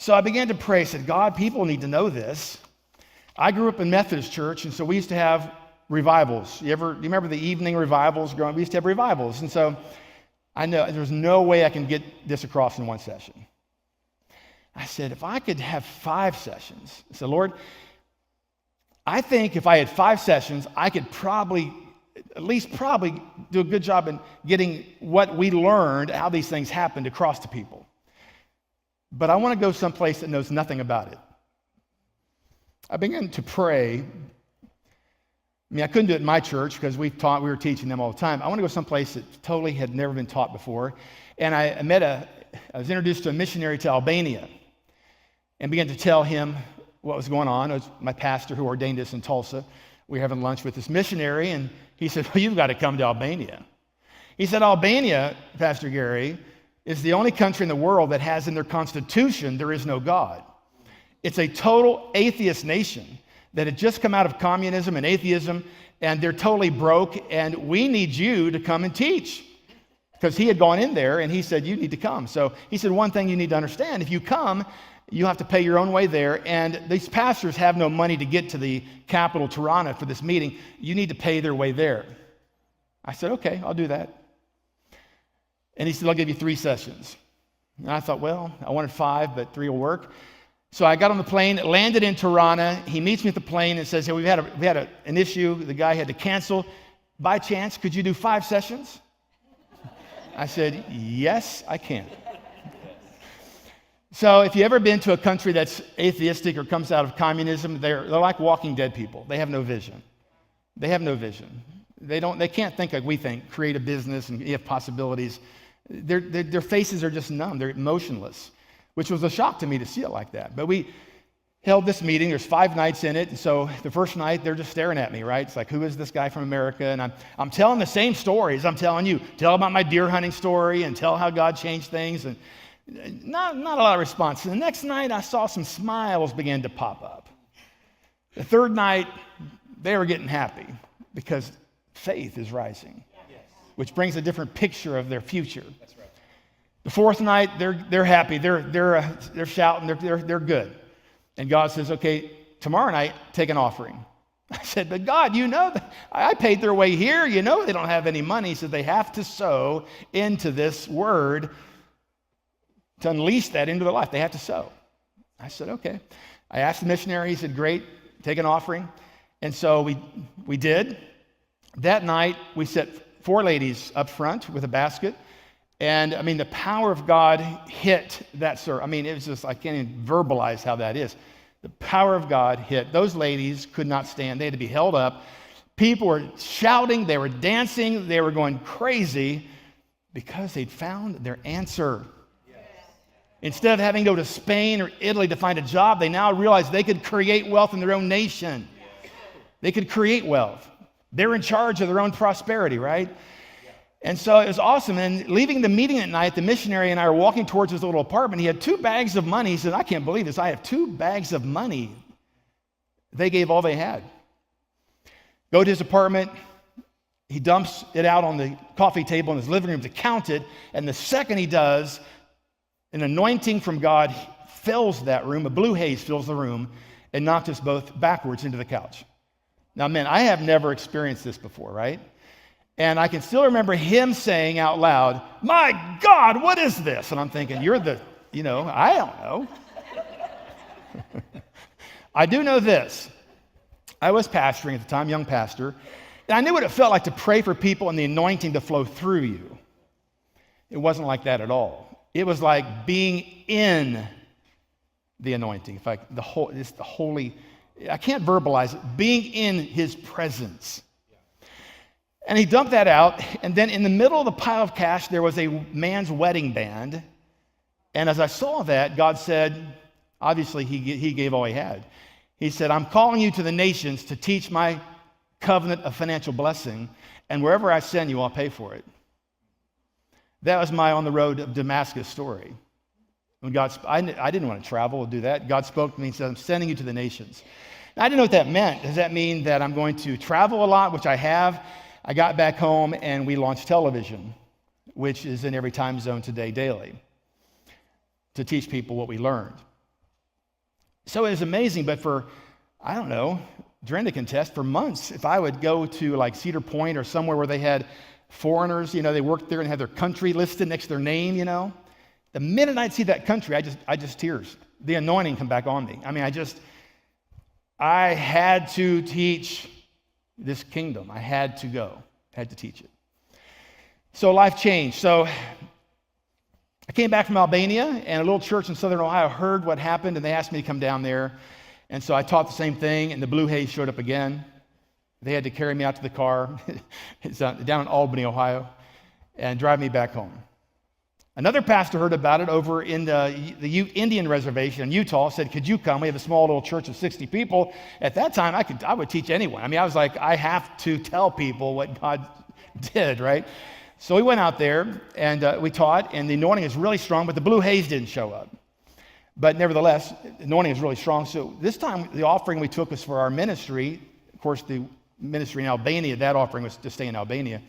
So I began to pray, said, God, people need to know this. I grew up in Methodist church, and so we used to have revivals. Do you remember the evening revivals growing? We used to have revivals. And so I know there's no way I can get this across in one session. I said, if I could have 5 sessions, I said, Lord, I think if I had 5 sessions, I could probably do a good job in getting what we learned, how these things happened, across to people. But I want to go someplace that knows nothing about it. I began to pray. I couldn't do it in my church because we were teaching them all the time. I want to go someplace that totally had never been taught before. And I was introduced to a missionary to Albania and began to tell him what was going on. It was my pastor who ordained us in Tulsa. We were having lunch with this missionary, and he said, well, you've got to come to Albania. He said, Albania, Pastor Gary, is the only country in the world that has in their constitution, there is no God. It's a total atheist nation that had just come out of communism and atheism, and they're totally broke, and we need you to come and teach. Because he had gone in there, and he said, you need to come. So he said, one thing you need to understand, if you come, you have to pay your own way there, and these pastors have no money to get to the capital, Tirana, for this meeting. You need to pay their way there. I said, okay, I'll do that. And he said, I'll give you 3 sessions. And I thought, well, I wanted 5, but 3 will work. So I got on the plane, landed in Tirana. He meets me at the plane and says, hey, we had an issue. The guy had to cancel. By chance, could you do 5 sessions? I said, yes, I can. So if you've ever been to a country that's atheistic or comes out of communism, they're like Walking Dead people. They have no vision. They have no vision. They can't think like we think, create a business and you have possibilities. Their faces are just numb. They're emotionless, which was a shock to me to see it like that. But we held this meeting. There's 5 nights in it. And so the first night, they're just staring at me, right? It's like, who is this guy from America? And I'm telling the same stories I'm telling you. Tell about my deer hunting story and tell how God changed things. And not a lot of response. And the next night, I saw some smiles begin to pop up. The third night, they were getting happy because faith is rising, which brings a different picture of their future. That's right. The fourth night, they're happy. They're shouting. They're good. And God says, okay, tomorrow night, take an offering. I said, but God, you know, I paid their way here. You know they don't have any money. He said they have to sow into this word to unleash that into their life. They have to sow. I said, okay. I asked the missionary. He said, great, take an offering. And so we did. That night, we set 4 ladies up front with a basket. And the power of God hit that service. It was just, I can't even verbalize how that is. The power of God hit. Those ladies could not stand. They had to be held up. People were shouting. They were dancing. They were going crazy because they'd found their answer. Instead of having to go to Spain or Italy to find a job, they now realized they could create wealth in their own nation. They could create wealth. They're in charge of their own prosperity, right? And so it was awesome. And leaving the meeting at night, the missionary and I were walking towards his little apartment. He had 2 bags of money. He said, I can't believe this. I have 2 bags of money. They gave all they had. Go to his apartment. He dumps it out on the coffee table in his living room to count it. And the second he does, an anointing from God fills that room. A blue haze fills the room and knocked us both backwards into the couch. Now, man, I have never experienced this before, right? And I can still remember him saying out loud, my God, what is this? And I'm thinking, I don't know. I do know this. I was pastoring at the time, young pastor, and I knew what it felt like to pray for people and the anointing to flow through you. It wasn't like that at all. It was like being in the anointing. It's the holy, I can't verbalize it, being in his presence. And he dumped that out, and then in the middle of the pile of cash, there was a man's wedding band. And as I saw that, God said, obviously he gave all he had. He said, I'm calling you to the nations to teach my covenant of financial blessing, and wherever I send you, I'll pay for it. That was my on the road of Damascus story. When I didn't want to travel or do that. God spoke to me and said, I'm sending you to the nations. Now, I didn't know what that meant. Does that mean that I'm going to travel a lot, which I have? I got back home and we launched television, which is in every time zone today daily, to teach people what we learned. So it was amazing, but for, I don't know, Drenda can test, for months, if I would go to like Cedar Point or somewhere where they had foreigners, they worked there and had their country listed next to their name, the minute I'd see that country, I just tears. The anointing come back on me. I had to teach this kingdom. I had to go, had to teach it. So life changed. So I came back from Albania, and a little church in Southern Ohio heard what happened, and they asked me to come down there. And so I taught the same thing, and the blue haze showed up again. They had to carry me out to the car. It's down in Albany, Ohio, and drive me back home. Another pastor heard about it over in the Indian reservation in Utah, said, could you come? We have a small little church of 60 people. At that time, I would teach anyone. I was like, I have to tell people what God did, right? So we went out there, and we taught, and the anointing is really strong, but the blue haze didn't show up. But nevertheless, the anointing is really strong. So this time, the offering we took was for our ministry. Of course, the ministry in Albania, that offering was to stay in Albania.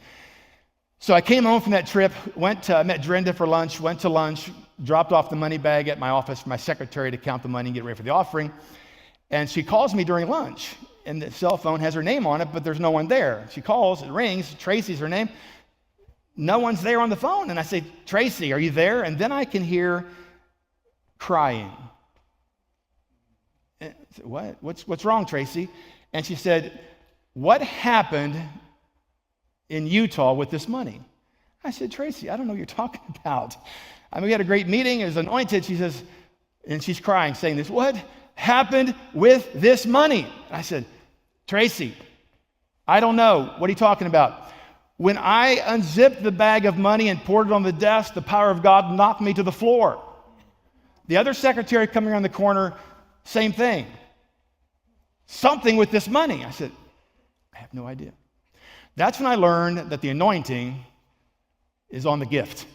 So I came home from that trip, met Drenda for lunch, went to lunch, dropped off the money bag at my office for my secretary to count the money and get ready for the offering. And she calls me during lunch, and the cell phone has her name on it, but there's no one there. She calls, it rings, Tracy's her name. No one's there on the phone. And I say, Tracy, are you there? And then I can hear crying. I said, what? What's wrong, Tracy? And she said, what happened in Utah with this money? I said, Tracy, I don't know what you're talking about. We had a great meeting. It was anointed. She says, and she's crying, saying this, what happened with this money? And I said, Tracy, I don't know. What are you talking about? When I unzipped the bag of money and poured it on the desk, the power of God knocked me to the floor. The other secretary coming around the corner, same thing. Something with this money. I said, I have no idea. That's when I learned that the anointing is on the gift.